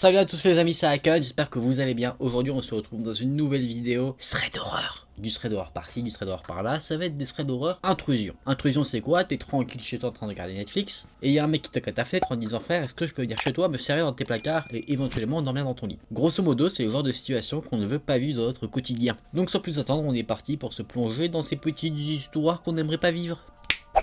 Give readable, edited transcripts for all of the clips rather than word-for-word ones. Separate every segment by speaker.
Speaker 1: Salut à tous les amis, c'est Akan, j'espère que vous allez bien. Aujourd'hui on se retrouve dans une nouvelle vidéo thread d'horreur. Du thread d'horreur par-ci, du thread d'horreur par-là, ça va être des threads d'horreur intrusion. Intrusion c'est quoi? T'es tranquille chez toi en train de regarder Netflix, et il y a un mec qui toque à ta fenêtre en disant frère, est-ce que je peux venir chez toi, me servir dans tes placards et éventuellement dormir dans ton lit. Grosso modo c'est le genre de situation qu'on ne veut pas vivre dans notre quotidien. Donc sans plus attendre, on est parti pour se plonger dans ces petites histoires qu'on n'aimerait pas vivre.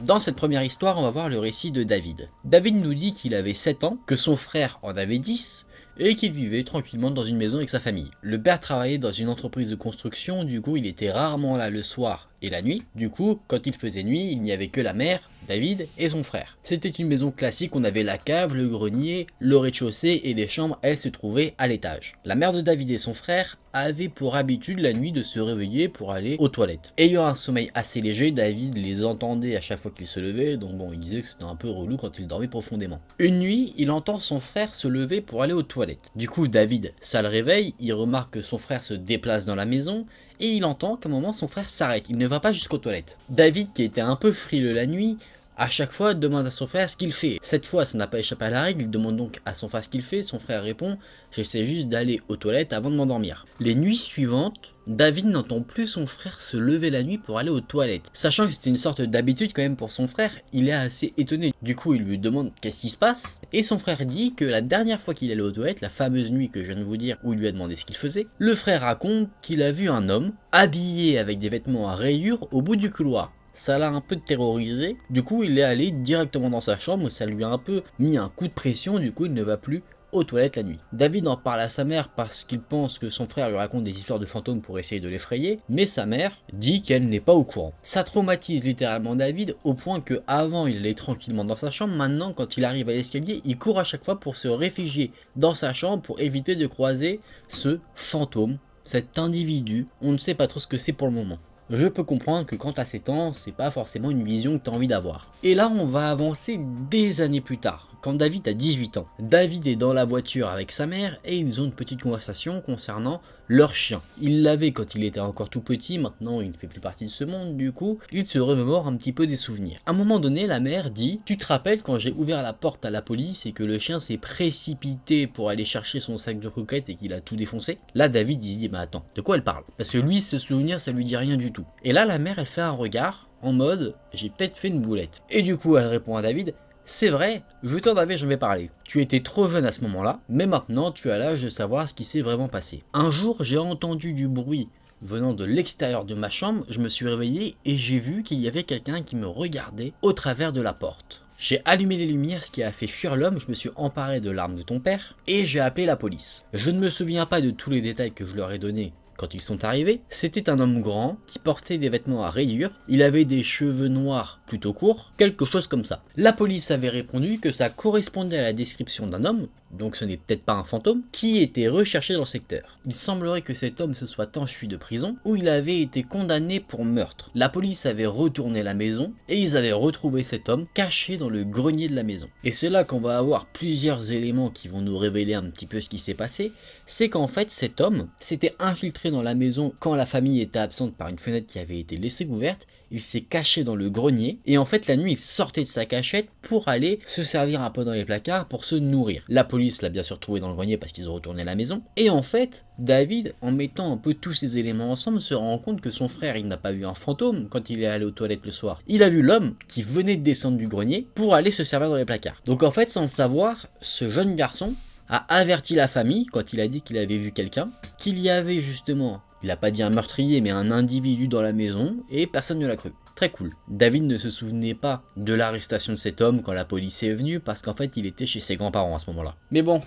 Speaker 1: Dans cette première histoire, on va voir le récit de David. David nous dit qu'il avait 7 ans, que son frère en avait 10, et qu'il vivait tranquillement dans une maison avec sa famille. Le père travaillait dans une entreprise de construction, du coup il était rarement là le soir et la nuit. Du coup, quand il faisait nuit, il n'y avait que la mère, David et son frère. C'était une maison classique, on avait la cave, le grenier, le rez-de-chaussée et les chambres, elles se trouvaient à l'étage. La mère de David et son frère avaient pour habitude la nuit de se réveiller pour aller aux toilettes. Ayant un sommeil assez léger, David les entendait à chaque fois qu'ils se levaient, donc bon, il disait que c'était un peu relou quand il dormait profondément. Une nuit, il entend son frère se lever pour aller aux toilettes. Du coup, David, ça le réveille, il remarque que son frère se déplace dans la maison, et il entend qu'à un moment son frère s'arrête, il ne va pas jusqu'aux toilettes. David, qui était un peu frileux la nuit, à chaque fois demande à son frère ce qu'il fait. Cette fois, ça n'a pas échappé à la règle, il demande donc à son frère ce qu'il fait, son frère répond « J'essaie juste d'aller aux toilettes avant de m'endormir ». Les nuits suivantes, David n'entend plus son frère se lever la nuit pour aller aux toilettes. Sachant que c'était une sorte d'habitude quand même pour son frère, il est assez étonné. Du coup, il lui demande qu'est-ce qui se passe, et son frère dit que la dernière fois qu'il allait aux toilettes, la fameuse nuit que je viens de vous dire où il lui a demandé ce qu'il faisait, le frère raconte qu'il a vu un homme habillé avec des vêtements à rayures au bout du couloir. Ça l'a un peu terrorisé, du coup il est allé directement dans sa chambre, ça lui a un peu mis un coup de pression, du coup il ne va plus aux toilettes la nuit. David en parle à sa mère parce qu'il pense que son frère lui raconte des histoires de fantômes pour essayer de l'effrayer, mais sa mère dit qu'elle n'est pas au courant. Ça traumatise littéralement David au point que avant il allait tranquillement dans sa chambre, maintenant quand il arrive à l'escalier, il court à chaque fois pour se réfugier dans sa chambre pour éviter de croiser ce fantôme, cet individu, on ne sait pas trop ce que c'est pour le moment. Je peux comprendre que quand t'as 7 ans, c'est pas forcément une vision que t'as envie d'avoir. Et là, on va avancer des années plus tard, quand David a 18 ans. David est dans la voiture avec sa mère et ils ont une petite conversation concernant leur chien. Il l'avait quand il était encore tout petit, maintenant il ne fait plus partie de ce monde, du coup, il se remémore un petit peu des souvenirs. À un moment donné, la mère dit « Tu te rappelles quand j'ai ouvert la porte à la police et que le chien s'est précipité pour aller chercher son sac de croquettes et qu'il a tout défoncé ?» Là, David il dit « Mais attends, de quoi elle parle ?» Parce que lui, ce souvenir, ça lui dit rien du tout. Et là, la mère, elle fait un regard en mode « J'ai peut-être fait une boulette ». Et du coup, elle répond à David « C'est vrai, je t'en avais jamais parlé. Tu étais trop jeune à ce moment-là, mais maintenant tu as l'âge de savoir ce qui s'est vraiment passé. Un jour, j'ai entendu du bruit venant de l'extérieur de ma chambre, je me suis réveillé et j'ai vu qu'il y avait quelqu'un qui me regardait au travers de la porte. J'ai allumé les lumières, ce qui a fait fuir l'homme, je me suis emparé de l'arme de ton père et j'ai appelé la police. Je ne me souviens pas de tous les détails que je leur ai donnés quand ils sont arrivés. C'était un homme grand qui portait des vêtements à rayures, il avait des cheveux noirs plutôt courts, quelque chose comme ça. La police avait répondu que ça correspondait à la description d'un homme, donc ce n'est peut-être pas un fantôme, qui était recherché dans le secteur. Il semblerait que cet homme se soit enfui de prison, où il avait été condamné pour meurtre. La police avait retourné la maison, et ils avaient retrouvé cet homme caché dans le grenier de la maison. Et c'est là qu'on va avoir plusieurs éléments qui vont nous révéler un petit peu ce qui s'est passé, c'est qu'en fait cet homme s'était infiltré dans la maison quand la famille était absente par une fenêtre qui avait été laissée ouverte, il s'est caché dans le grenier et en fait la nuit il sortait de sa cachette pour aller se servir un peu dans les placards pour se nourrir. La police l'a bien sûr trouvé dans le grenier parce qu'ils ont retourné à la maison et en fait David, en mettant un peu tous ces éléments ensemble, se rend compte que son frère il n'a pas vu un fantôme quand il est allé aux toilettes le soir. Il a vu l'homme qui venait de descendre du grenier pour aller se servir dans les placards. Donc en fait sans le savoir, ce jeune garçon a averti la famille quand il a dit qu'il avait vu quelqu'un, qu'il y avait justement, il n'a pas dit un meurtrier mais un individu dans la maison et personne ne l'a cru. Très cool. David ne se souvenait pas de l'arrestation de cet homme quand la police est venue parce qu'en fait il était chez ses grands-parents à ce moment-là. Mais bon,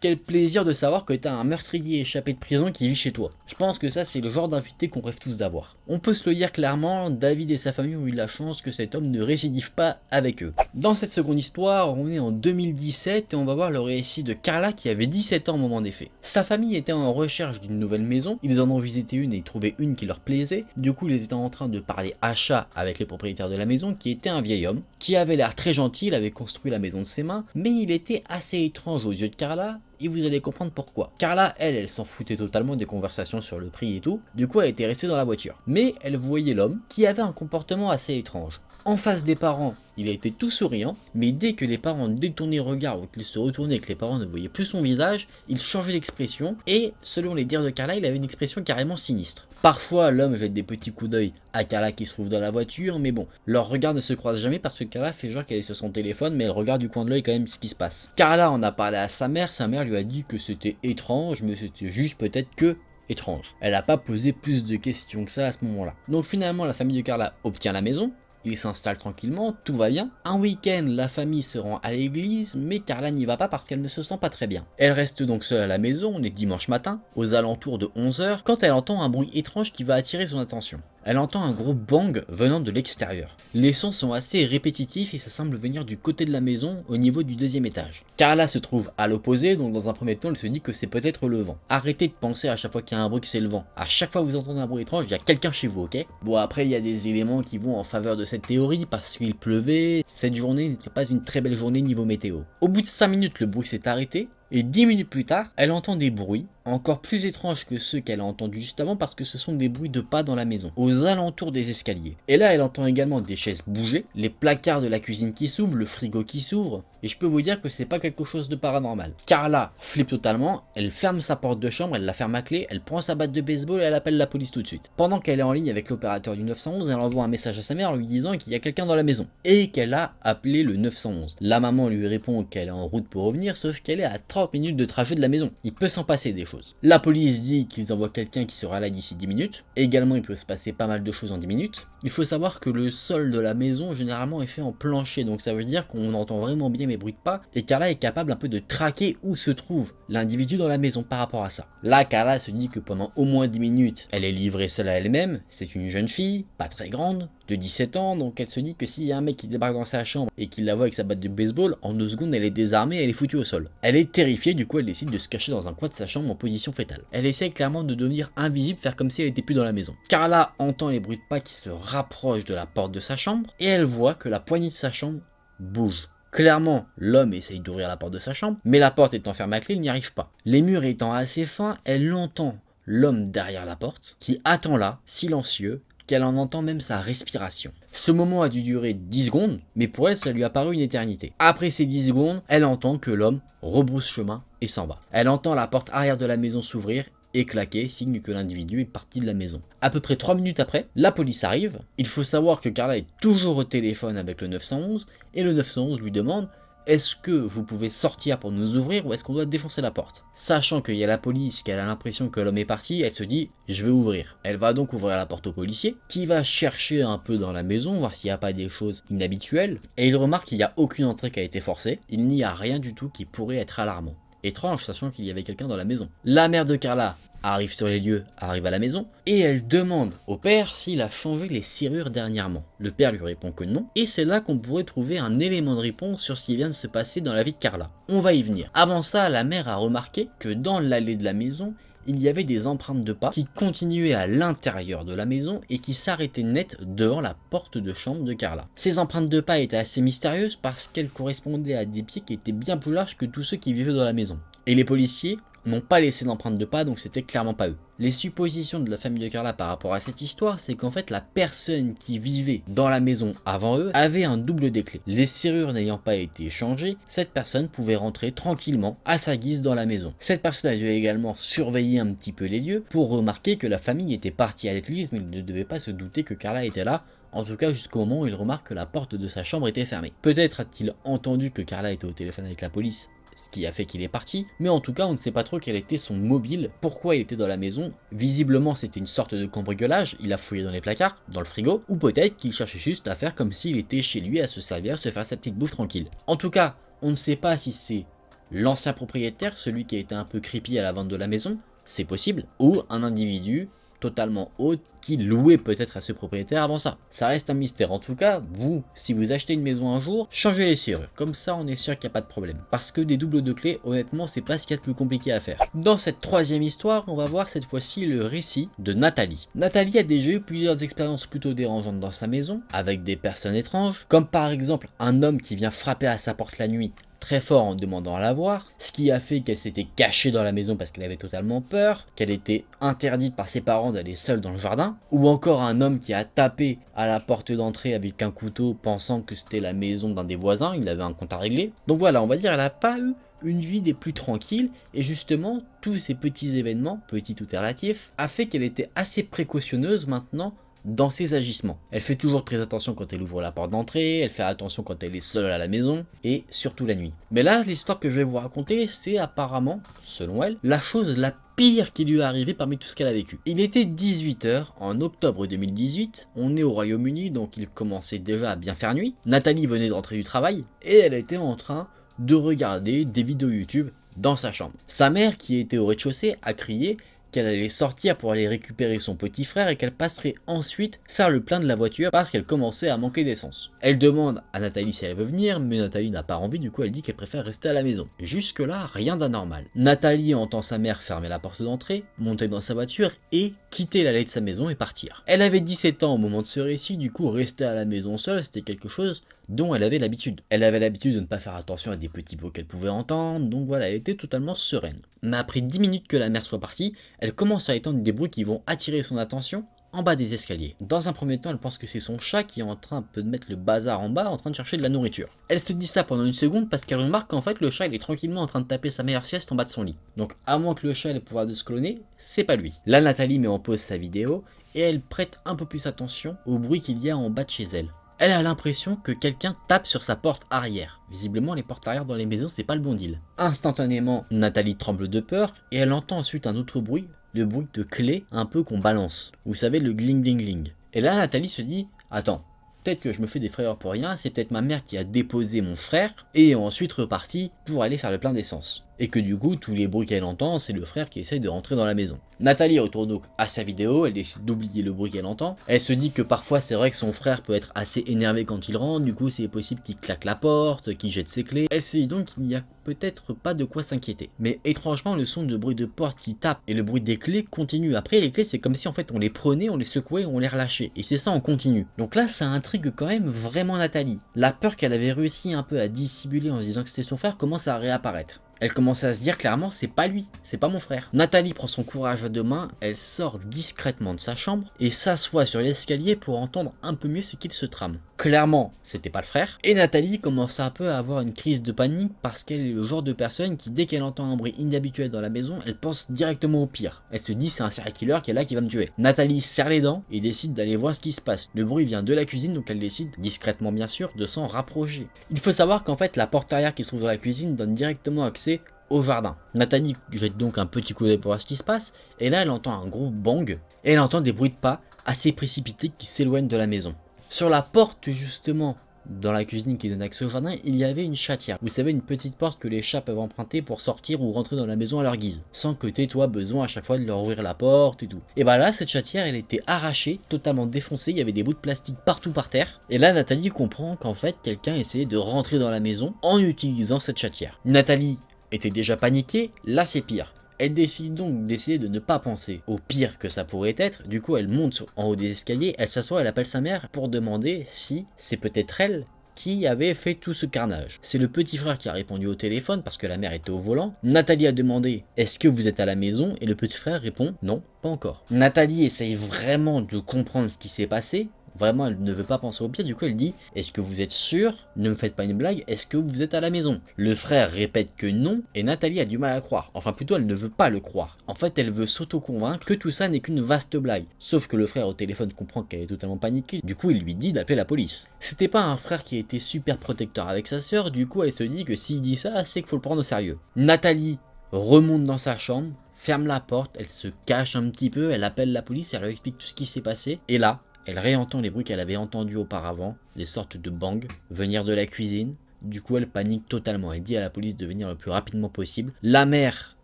Speaker 1: quel plaisir de savoir que t'as un meurtrier échappé de prison qui vit chez toi. Je pense que ça c'est le genre d'invité qu'on rêve tous d'avoir. On peut se le dire clairement, David et sa famille ont eu la chance que cet homme ne récidive pas avec eux. Dans cette seconde histoire, on est en 2017 et on va voir le récit de Carla qui avait 17 ans au moment des faits. Sa famille était en recherche d'une nouvelle maison, ils en ont visité une et ils trouvaient une qui leur plaisait. Du coup ils étaient en train de parler achat avec les propriétaires de la maison qui était un vieil homme, qui avait l'air très gentil, il avait construit la maison de ses mains, mais il était assez étrange aux yeux de Carla. Et vous allez comprendre pourquoi. Carla, elle s'en foutait totalement des conversations sur le prix et tout. Du coup, elle était restée dans la voiture. Mais elle voyait l'homme qui avait un comportement assez étrange. En face des parents, il a été tout souriant, mais dès que les parents détournaient le regard ou qu'ils se retournaient et que les parents ne voyaient plus son visage, il changeait d'expression et, selon les dires de Carla, il avait une expression carrément sinistre. Parfois, l'homme jette des petits coups d'œil à Carla qui se trouve dans la voiture, mais bon, leurs regards ne se croisent jamais parce que Carla fait genre qu'elle est sur son téléphone, mais elle regarde du coin de l'œil quand même ce qui se passe. Carla en a parlé à sa mère lui a dit que c'était étrange, mais c'était juste peut-être que étrange. Elle n'a pas posé plus de questions que ça à ce moment-là. Donc finalement, la famille de Carla obtient la maison. Il s'installe tranquillement, tout va bien. Un week-end, la famille se rend à l'église, mais Carla n'y va pas parce qu'elle ne se sent pas très bien. Elle reste donc seule à la maison, on est dimanche matin, aux alentours de 11 h, quand elle entend un bruit étrange qui va attirer son attention. Elle entend un gros bang venant de l'extérieur. Les sons sont assez répétitifs et ça semble venir du côté de la maison, au niveau du deuxième étage. Carla se trouve à l'opposé, donc dans un premier temps, elle se dit que c'est peut-être le vent. Arrêtez de penser à chaque fois qu'il y a un bruit que c'est le vent. À chaque fois que vous entendez un bruit étrange, il y a quelqu'un chez vous, ok? Bon, après, il y a des éléments qui vont en faveur de cette théorie parce qu'il pleuvait. Cette journée n'était pas une très belle journée niveau météo. Au bout de 5 minutes, le bruit s'est arrêté. Et 10 minutes plus tard, elle entend des bruits, encore plus étranges que ceux qu'elle a entendus juste avant parce que ce sont des bruits de pas dans la maison, aux alentours des escaliers. Et là, elle entend également des chaises bouger, les placards de la cuisine qui s'ouvrent, le frigo qui s'ouvre, et je peux vous dire que c'est pas quelque chose de paranormal. Carla flippe totalement, elle ferme sa porte de chambre, elle la ferme à clé, elle prend sa batte de baseball et elle appelle la police tout de suite. Pendant qu'elle est en ligne avec l'opérateur du 911, elle envoie un message à sa mère lui disant qu'il y a quelqu'un dans la maison, et qu'elle a appelé le 911. La maman lui répond qu'elle est en route pour revenir, sauf qu'elle est à 30 minutes de trajet de la maison. Il peut s'en passer des choses. La police dit qu'ils envoient quelqu'un qui sera là d'ici 10 minutes. Également, il peut se passer pas mal de choses en 10 minutes. Il faut savoir que le sol de la maison, généralement, est fait en plancher. Donc ça veut dire qu'on entend vraiment bien les bruits de pas. Et Carla est capable un peu de traquer où se trouve l'individu dans la maison par rapport à ça. Là, Carla se dit que pendant au moins 10 minutes, elle est livrée seule à elle-même. C'est une jeune fille, pas très grande, de 17 ans. Donc elle se dit que s'il y a un mec qui débarque dans sa chambre et qui la voit avec sa batte de baseball, en 2 secondes, elle est désarmée et elle est foutue au sol. Elle est terrifiée, du coup, elle décide de se cacher dans un coin de sa chambre en position fétale. Elle essaie clairement de devenir invisible, faire comme si elle était plus dans la maison. Carla entend les bruits de pas qui se rapprochent de la porte de sa chambre et elle voit que la poignée de sa chambre bouge. Clairement, l'homme essaye d'ouvrir la porte de sa chambre, mais la porte étant fermée à clé, il n'y arrive pas. Les murs étant assez fins, elle entend l'homme derrière la porte, qui attend là, silencieux, qu'elle en entend même sa respiration. Ce moment a dû durer 10 secondes, mais pour elle, ça lui a paru une éternité. Après ces 10 secondes, elle entend que l'homme rebrousse chemin et s'en va. Elle entend la porte arrière de la maison s'ouvrir et claquer, signe que l'individu est parti de la maison. À peu près 3 minutes après, la police arrive. Il faut savoir que Carla est toujours au téléphone avec le 911, et le 911 lui demande: est-ce que vous pouvez sortir pour nous ouvrir ou est-ce qu'on doit défoncer la porte? Sachant qu'il y a la police, qu'elle a l'impression que l'homme est parti, elle se dit: je vais ouvrir. Elle va donc ouvrir la porte au policier, qui va chercher un peu dans la maison, voir s'il n'y a pas des choses inhabituelles, et il remarque qu'il n'y a aucune entrée qui a été forcée, il n'y a rien du tout qui pourrait être alarmant. Étrange, sachant qu'il y avait quelqu'un dans la maison. La mère de Carla arrive sur les lieux, arrive à la maison, et elle demande au père s'il a changé les serrures dernièrement. Le père lui répond que non, et c'est là qu'on pourrait trouver un élément de réponse sur ce qui vient de se passer dans la vie de Carla. On va y venir. Avant ça, la mère a remarqué que dans l'allée de la maison, il y avait des empreintes de pas qui continuaient à l'intérieur de la maison et qui s'arrêtaient net devant la porte de chambre de Carla. Ces empreintes de pas étaient assez mystérieuses parce qu'elles correspondaient à des pieds qui étaient bien plus larges que tous ceux qui vivaient dans la maison. Et les policiers n'ont pas laissé d'empreintes de pas, donc c'était clairement pas eux. Les suppositions de la famille de Carla par rapport à cette histoire, c'est qu'en fait la personne qui vivait dans la maison avant eux avait un double des clés. Les serrures n'ayant pas été changées, cette personne pouvait rentrer tranquillement à sa guise dans la maison. Cette personne a dû également surveiller un petit peu les lieux pour remarquer que la famille était partie à l'église, mais il ne devait pas se douter que Carla était là. En tout cas jusqu'au moment où il remarque que la porte de sa chambre était fermée. Peut-être a-t-il entendu que Carla était au téléphone avec la police, ce qui a fait qu'il est parti, mais en tout cas on ne sait pas trop quel était son mobile, pourquoi il était dans la maison. Visiblement c'était une sorte de cambriolage, il a fouillé dans les placards, dans le frigo, ou peut-être qu'il cherchait juste à faire comme s'il était chez lui à se servir, se faire sa petite bouffe tranquille. En tout cas, on ne sait pas si c'est l'ancien propriétaire, celui qui a été un peu creepy à la vente de la maison, c'est possible, ou un individu totalement haute qui louait peut-être à ce propriétaire avant ça. Ça reste un mystère. En tout cas, vous, si vous achetez une maison un jour, changez les serrures. Comme ça, on est sûr qu'il n'y a pas de problème. Parce que des doubles de clés, honnêtement, c'est pas ce qu'il y a de plus compliqué à faire. Dans cette troisième histoire, on va voir cette fois-ci le récit de Nathalie. Nathalie a déjà eu plusieurs expériences plutôt dérangeantes dans sa maison, avec des personnes étranges, comme par exemple un homme qui vient frapper à sa porte la nuit très fort en demandant à la voir, ce qui a fait qu'elle s'était cachée dans la maison parce qu'elle avait totalement peur, qu'elle était interdite par ses parents d'aller seule dans le jardin, ou encore un homme qui a tapé à la porte d'entrée avec un couteau pensant que c'était la maison d'un des voisins, il avait un compte à régler. Donc voilà, on va dire elle n'a pas eu une vie des plus tranquilles, et justement tous ces petits événements, petits ou relatifs, a fait qu'elle était assez précautionneuse maintenant dans ses agissements. Elle fait toujours très attention quand elle ouvre la porte d'entrée, elle fait attention quand elle est seule à la maison, et surtout la nuit. Mais là, l'histoire que je vais vous raconter, c'est apparemment, selon elle, la chose la pire qui lui est arrivée parmi tout ce qu'elle a vécu. Il était 18 h en octobre 2018, on est au Royaume-Uni, donc il commençait déjà à bien faire nuit. Nathalie venait de rentrer du travail, et elle était en train de regarder des vidéos YouTube dans sa chambre. Sa mère, qui était au rez-de-chaussée, a crié qu'elle allait sortir pour aller récupérer son petit frère et qu'elle passerait ensuite faire le plein de la voiture parce qu'elle commençait à manquer d'essence. Elle demande à Nathalie si elle veut venir, mais Nathalie n'a pas envie, du coup elle dit qu'elle préfère rester à la maison. Jusque là, rien d'anormal. Nathalie entend sa mère fermer la porte d'entrée, monter dans sa voiture et quitter l'allée de sa maison et partir. Elle avait 17 ans au moment de ce récit, du coup rester à la maison seule, c'était quelque chose dont elle avait l'habitude. Elle avait l'habitude de ne pas faire attention à des petits bruits qu'elle pouvait entendre, donc voilà, elle était totalement sereine. Mais après 10 minutes que la mère soit partie, elle commence à entendre des bruits qui vont attirer son attention en bas des escaliers. Dans un premier temps, elle pense que c'est son chat qui est en train de mettre le bazar en bas, en train de chercher de la nourriture. Elle se dit ça pendant une seconde parce qu'elle remarque qu'en fait le chat il est tranquillement en train de taper sa meilleure sieste en bas de son lit. Donc à moins que le chat ait le pouvoir de se cloner, c'est pas lui. Là Nathalie met en pause sa vidéo et elle prête un peu plus attention au bruit qu'il y a en bas de chez elle. Elle a l'impression que quelqu'un tape sur sa porte arrière. Visiblement, les portes arrière dans les maisons, c'est pas le bon deal. Instantanément, Nathalie tremble de peur et elle entend ensuite un autre bruit, le bruit de clé un peu qu'on balance. Vous savez, le gling gling gling. Et là, Nathalie se dit, attends, peut-être que je me fais des frayeurs pour rien, c'est peut-être ma mère qui a déposé mon frère et ensuite reparti pour aller faire le plein d'essence. Et que du coup, tous les bruits qu'elle entend, c'est le frère qui essaye de rentrer dans la maison. Nathalie retourne donc à sa vidéo, elle décide d'oublier le bruit qu'elle entend. Elle se dit que parfois c'est vrai que son frère peut être assez énervé quand il rentre, du coup c'est possible qu'il claque la porte, qu'il jette ses clés. Elle se dit donc qu'il n'y a peut-être pas de quoi s'inquiéter. Mais étrangement, le son de bruit de porte qui tape et le bruit des clés continue. Après les clés, c'est comme si en fait on les prenait, on les secouait, on les relâchait. Et c'est ça en continu. Donc là ça intrigue quand même vraiment Nathalie. La peur qu'elle avait réussi un peu à dissimuler en se disant que c'était son frère commence à réapparaître. Elle commence à se dire clairement c'est pas lui, c'est pas mon frère. Nathalie prend son courage à deux mains, elle sort discrètement de sa chambre et s'assoit sur l'escalier pour entendre un peu mieux ce qu'il se trame. Clairement, c'était pas le frère. Et Nathalie commence un peu à avoir une crise de panique parce qu'elle est le genre de personne qui dès qu'elle entend un bruit inhabituel dans la maison, elle pense directement au pire. Elle se dit c'est un serial killer qui est là qui va me tuer. Nathalie serre les dents et décide d'aller voir ce qui se passe. Le bruit vient de la cuisine donc elle décide, discrètement bien sûr, de s'en rapprocher. Il faut savoir qu'en fait la porte arrière qui se trouve dans la cuisine donne directement accès au jardin. Nathalie jette donc un petit coup d'œil pour voir ce qui se passe et là elle entend un gros bang et elle entend des bruits de pas assez précipités qui s'éloignent de la maison. Sur la porte justement dans la cuisine qui donne accès au jardin, il y avait une chatière. Vous savez, une petite porte que les chats peuvent emprunter pour sortir ou rentrer dans la maison à leur guise, sans que t'aies toi besoin à chaque fois de leur ouvrir la porte et tout. Et bah là, cette chatière, elle était arrachée, totalement défoncée, il y avait des bouts de plastique partout par terre. Et là, Nathalie comprend qu'en fait, quelqu'un essayait de rentrer dans la maison en utilisant cette chatière. Nathalie était déjà paniquée, là c'est pire. Elle décide donc d'essayer de ne pas penser au pire que ça pourrait être. Du coup, elle monte en haut des escaliers, elle s'assoit, elle appelle sa mère pour demander si c'est peut-être elle qui avait fait tout ce carnage. C'est le petit frère qui a répondu au téléphone parce que la mère était au volant. Nathalie a demandé « Est-ce que vous êtes à la maison ?» et le petit frère répond « Non, pas encore ». Nathalie essaye vraiment de comprendre ce qui s'est passé. Vraiment, elle ne veut pas penser au pire, du coup elle dit « Est-ce que vous êtes sûr? Ne me faites pas une blague, est-ce que vous êtes à la maison ?» Le frère répète que non, et Nathalie a du mal à croire. Enfin plutôt, elle ne veut pas le croire. En fait, elle veut s'auto-convaincre que tout ça n'est qu'une vaste blague. Sauf que le frère au téléphone comprend qu'elle est totalement paniquée, du coup il lui dit d'appeler la police. C'était pas un frère qui était super protecteur avec sa sœur, du coup elle se dit que s'il dit ça, c'est qu'il faut le prendre au sérieux. Nathalie remonte dans sa chambre, ferme la porte, elle se cache un petit peu, elle appelle la police, elle leur explique tout ce qui s'est passé, et là, elle réentend les bruits qu'elle avait entendus auparavant, les sortes de bangs, venir de la cuisine. Du coup, elle panique totalement. Elle dit à la police de venir le plus rapidement possible. La mère,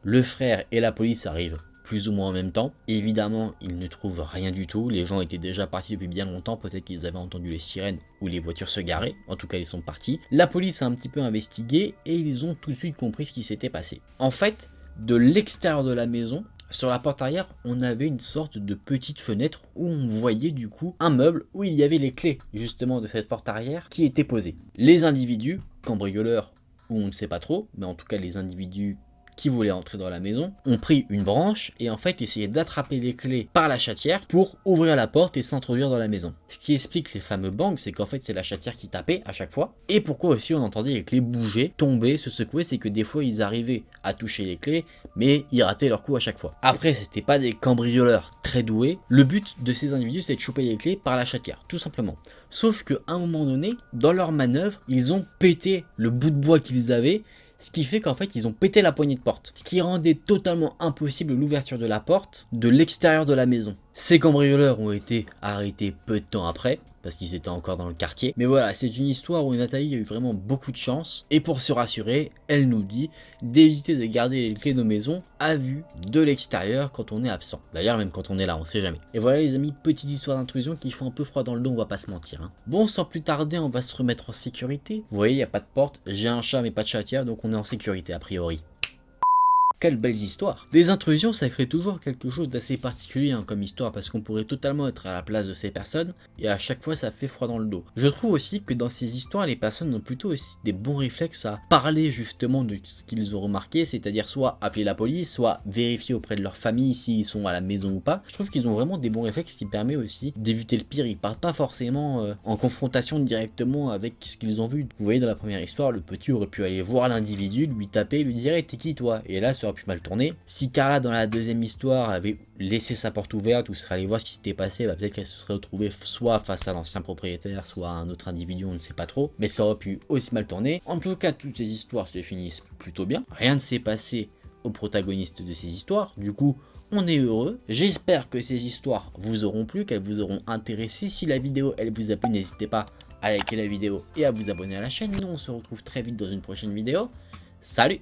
Speaker 1: le frère et la police arrivent plus ou moins en même temps. Évidemment, ils ne trouvent rien du tout. Les gens étaient déjà partis depuis bien longtemps. Peut-être qu'ils avaient entendu les sirènes ou les voitures se garer. En tout cas, ils sont partis. La police a un petit peu investigué et ils ont tout de suite compris ce qui s'était passé. En fait, de l'extérieur de la maison, sur la porte arrière, on avait une sorte de petite fenêtre où on voyait du coup un meuble où il y avait les clés justement de cette porte arrière qui étaient posées. Les individus, cambrioleurs ou on ne sait pas trop, mais en tout cas les individus qui voulaient entrer dans la maison ont pris une branche et en fait essayaient d'attraper les clés par la chatière pour ouvrir la porte et s'introduire dans la maison. Ce qui explique les fameux bangs, c'est qu'en fait c'est la chatière qui tapait à chaque fois. Et pourquoi aussi on entendait les clés bouger, tomber, se secouer, c'est que des fois ils arrivaient à toucher les clés, mais ils rataient leur coup à chaque fois. Après, c'était pas des cambrioleurs très doués. Le but de ces individus, c'est de choper les clés par la chatière, tout simplement. Sauf qu'à un moment donné, dans leur manœuvre, ils ont pété le bout de bois qu'ils avaient. Ce qui fait qu'en fait, ils ont pété la poignée de porte. Ce qui rendait totalement impossible l'ouverture de la porte de l'extérieur de la maison. Ces cambrioleurs ont été arrêtés peu de temps après, parce qu'ils étaient encore dans le quartier. Mais voilà, c'est une histoire où Nathalie a eu vraiment beaucoup de chance. Et pour se rassurer, elle nous dit d'éviter de garder les clés de nos maisons à vue de l'extérieur quand on est absent. D'ailleurs, même quand on est là, on sait jamais. Et voilà les amis, petite histoire d'intrusion qui font un peu froid dans le dos, on va pas se mentir. Hein. Bon, sans plus tarder, on va se remettre en sécurité. Vous voyez, il n'y a pas de porte, j'ai un chat mais pas de chatière, donc on est en sécurité a priori. Quelles belles histoires. Les intrusions, ça crée toujours quelque chose d'assez particulier hein, comme histoire, parce qu'on pourrait totalement être à la place de ces personnes, et à chaque fois ça fait froid dans le dos. Je trouve aussi que dans ces histoires, les personnes ont plutôt aussi des bons réflexes à parler justement de ce qu'ils ont remarqué, c'est-à-dire soit appeler la police, soit vérifier auprès de leur famille s'ils sont à la maison ou pas. Je trouve qu'ils ont vraiment des bons réflexes qui permettent aussi d'éviter le pire. Ils partent pas forcément en confrontation directement avec ce qu'ils ont vu. Vous voyez dans la première histoire, le petit aurait pu aller voir l'individu, lui taper, lui dire hey, t'es qui toi? Et là, pu mal tourner. Si Carla dans la deuxième histoire avait laissé sa porte ouverte ou serait allé voir ce qui s'était passé, bah peut-être qu'elle se serait retrouvée soit face à l'ancien propriétaire, soit à un autre individu, on ne sait pas trop, mais ça aurait pu aussi mal tourner. En tout cas, toutes ces histoires se finissent plutôt bien. Rien ne s'est passé aux protagonistes de ces histoires, du coup on est heureux. J'espère que ces histoires vous auront plu, qu'elles vous auront intéressé. Si la vidéo elle vous a plu, n'hésitez pas à liker la vidéo et à vous abonner à la chaîne. Nous on se retrouve très vite dans une prochaine vidéo. Salut!